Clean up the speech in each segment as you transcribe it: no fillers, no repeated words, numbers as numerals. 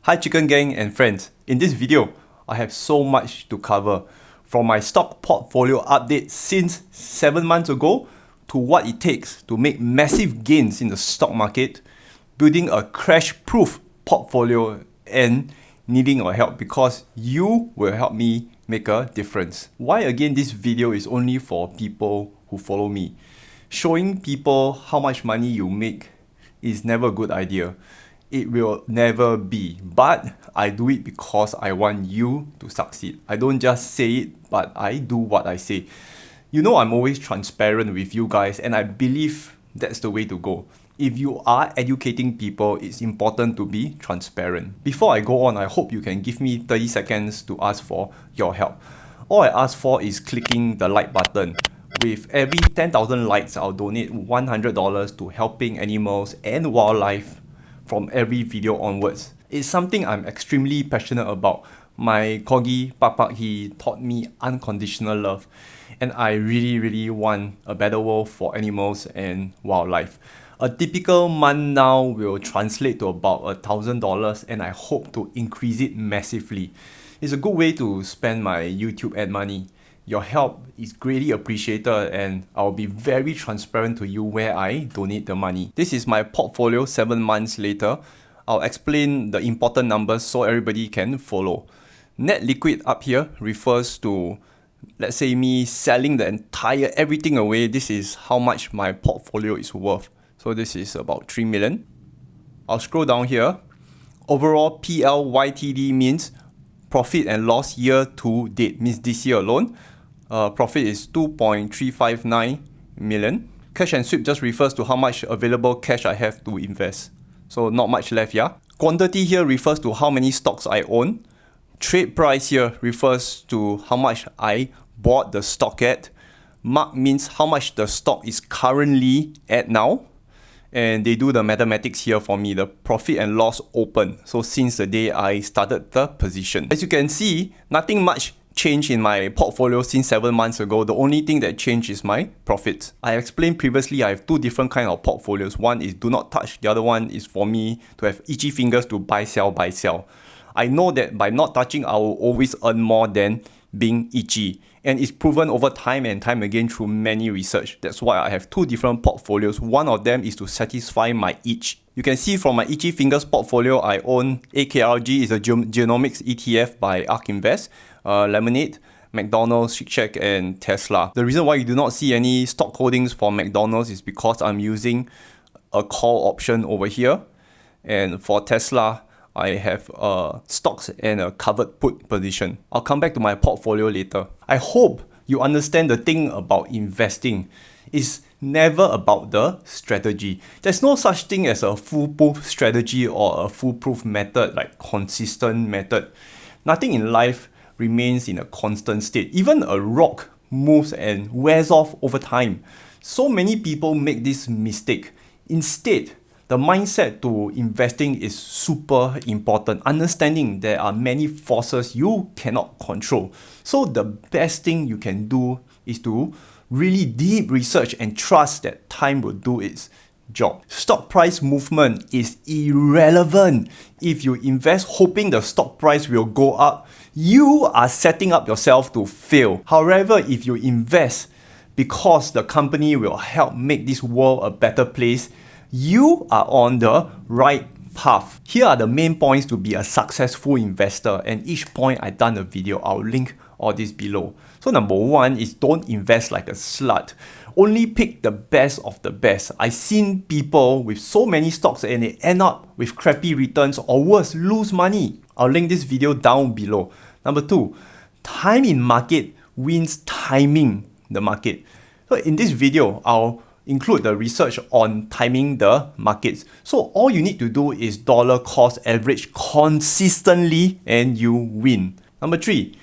Hi Chicken Gang and friends, in this video, I have so much to cover. From my stock portfolio update since 7 months ago, to what it takes to make massive gains in the stock market, building a crash-proof portfolio, and needing your help because you will help me make a difference. Why again this video is only for people who follow me. Showing people how much money you make is never a good idea. It will never be. But I do it because I want you to succeed. I don't just say it, but I do what I say. You know I'm always transparent with you guys, and I believe that's the way to go. If you are educating people, it's important to be transparent. Before I go on, I hope you can give me 30 seconds to ask for your help. All I ask for is clicking the like button. With every 10,000 likes, I'll donate $100 to helping animals and wildlife from every video onwards. It's something I'm extremely passionate about. My corgi, Pak, he taught me unconditional love. And I really want a better world for animals and wildlife. A typical month now will translate to about $1,000, and I hope to increase it massively. It's a good way to spend my YouTube ad money. Your help is greatly appreciated, and I'll be very transparent to you where I donate the money. This is my portfolio 7 months later. I'll explain the important numbers so everybody can follow. Net liquid up here refers to, let's say, me selling the entire everything away. This is how much my portfolio is worth. So this is about 3 million. I'll scroll down here. Overall PLYTD means profit and loss year to date, means this year alone. Profit is 2.359 million. Cash and sweep just refers to how much available cash I have to invest. So not much left, yeah. Quantity here refers to how many stocks I own. Trade price here refers to how much I bought the stock at. Mark means how much the stock is currently at now. And they do the mathematics here for me, the profit and loss open. So since the day I started the position. As you can see, nothing much changed in my portfolio since 7 months ago. The only thing that changed is my profits. I explained previously I have two different kinds of portfolios. One is do not touch. The other one is for me to have itchy fingers to buy, sell, buy, sell. I know that by not touching, I will always earn more than being itchy. And it's proven over time and time again through many research. That's why I have two different portfolios. One of them is to satisfy my itch. You can see from my itchy fingers portfolio, I own AKRG, is a genomics ETF by ARK Invest, Lemonade, McDonald's, Shake Shack, and Tesla. The reason why you do not see any stock holdings for McDonald's is because I'm using a call option over here. And for Tesla, I have stocks and a covered put position. I'll come back to my portfolio later. I hope you understand the thing about investing is never about the strategy. There's no such thing as a foolproof strategy or a foolproof method, like consistent method. Nothing in life remains in a constant state. Even a rock moves and wears off over time. So many people make this mistake. Instead, the mindset to investing is super important. Understanding there are many forces you cannot control. So the best thing you can do is to really deep research and trust that time will do its job. Stock price movement is irrelevant. If you invest hoping the stock price will go up, you are setting up yourself to fail. However, if you invest because the company will help make this world a better place, you are on the right path. Here are the main points to be a successful investor, and each point I've done a video. I'll link all this below. So number one is don't invest like a slut. Only pick the best of the best. I've seen people with so many stocks and they end up with crappy returns or worse, lose money. I'll link this video down below. Number two, time in market wins timing the market. So in this video, I'll include the research on timing the markets. So all you need to do is dollar cost average consistently and you win. Number three,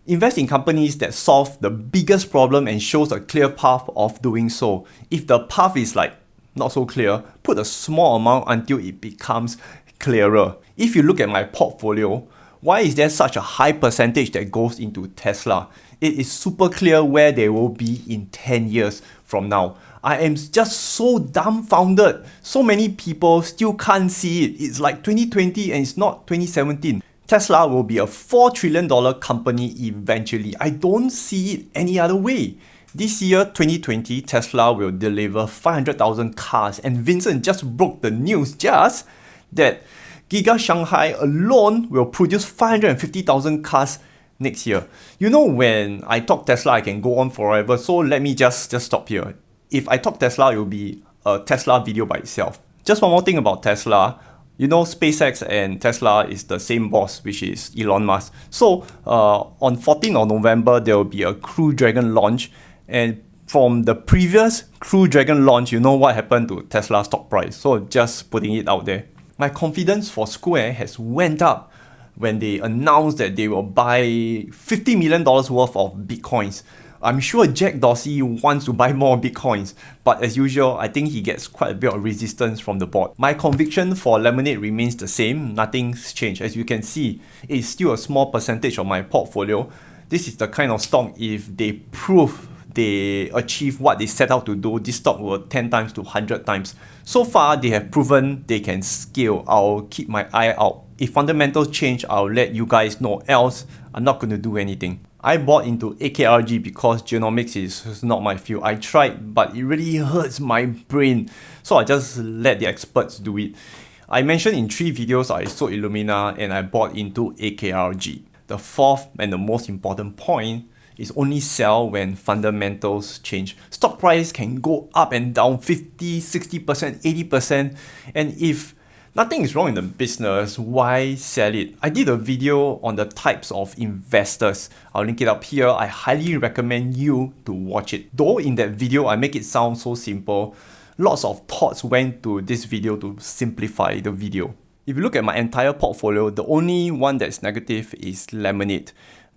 invest in companies that solve the biggest problem and shows a clear path of doing so. If the path is like not so clear, put a small amount until it becomes clearer. If you look at my portfolio, why is there such a high percentage that goes into Tesla? It is super clear where they will be in 10 years from now. I am just so dumbfounded. So many people still can't see it. It's like 2020 and it's not 2017. Tesla will be a $4 trillion company eventually. I don't see it any other way. This year, 2020, Tesla will deliver 500,000 cars, and Vincent just broke the news that Giga Shanghai alone will produce 550,000 cars next year. You know, when I talk Tesla, I can go on forever, so let me just stop here. If I talk Tesla, it will be a Tesla video by itself. Just one more thing about Tesla. You know, SpaceX and Tesla is the same boss, which is Elon Musk. So on 14th of November, there will be a Crew Dragon launch. And from the previous Crew Dragon launch, you know what happened to Tesla stock price. So just putting it out there. My confidence for Square has went up when they announced that they will buy $50 million worth of Bitcoins. I'm sure Jack Dorsey wants to buy more Bitcoins, but as usual, I think he gets quite a bit of resistance from the board. My conviction for Lemonade remains the same, nothing's changed. As you can see, it's still a small percentage of my portfolio. This is the kind of stock, if they prove they achieve what they set out to do, this stock will 10 times to 100 times. So far, they have proven they can scale. I'll keep my eye out. If fundamentals change, I'll let you guys know, else I'm not going to do anything. I bought into AKRG because genomics is not my field. I tried, but it really hurts my brain. So I just let the experts do it. I mentioned in 3 videos I sold Illumina and I bought into AKRG. The fourth and the most important point is only sell when fundamentals change. Stock price can go up and down 50, 60%, 80%. And if nothing is wrong in the business, why sell it? I did a video on the types of investors. I'll link it up here. I highly recommend you to watch it. Though in that video, I make it sound so simple, lots of thoughts went to this video to simplify the video. If you look at my entire portfolio, the only one that's negative is Lemonade.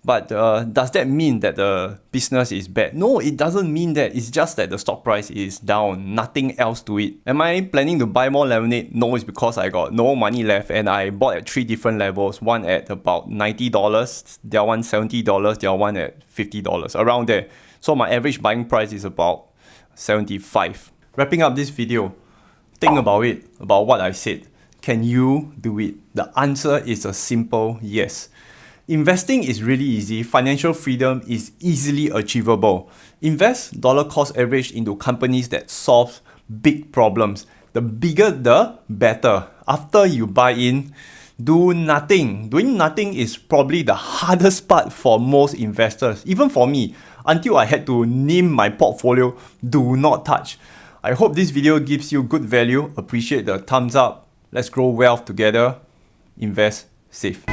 But does that mean that the business is bad? No, it doesn't mean that. It's just that the stock price is down. Nothing else to it. Am I planning to buy more Lemonade? No, it's because I got no money left and I bought at 3 different levels. One at about $90, the other one $70, the other one at $50, around there. So my average buying price is about $75. Wrapping up this video, think about it, about what I said. Can you do it? The answer is a simple yes. Investing is really easy. Financial freedom is easily achievable. Invest dollar cost average into companies that solve big problems. The bigger, the better. After you buy in, do nothing. Doing nothing is probably the hardest part for most investors. Even for me, until I had to name my portfolio, do not touch. I hope this video gives you good value. Appreciate the thumbs up. Let's grow wealth together. Invest safe.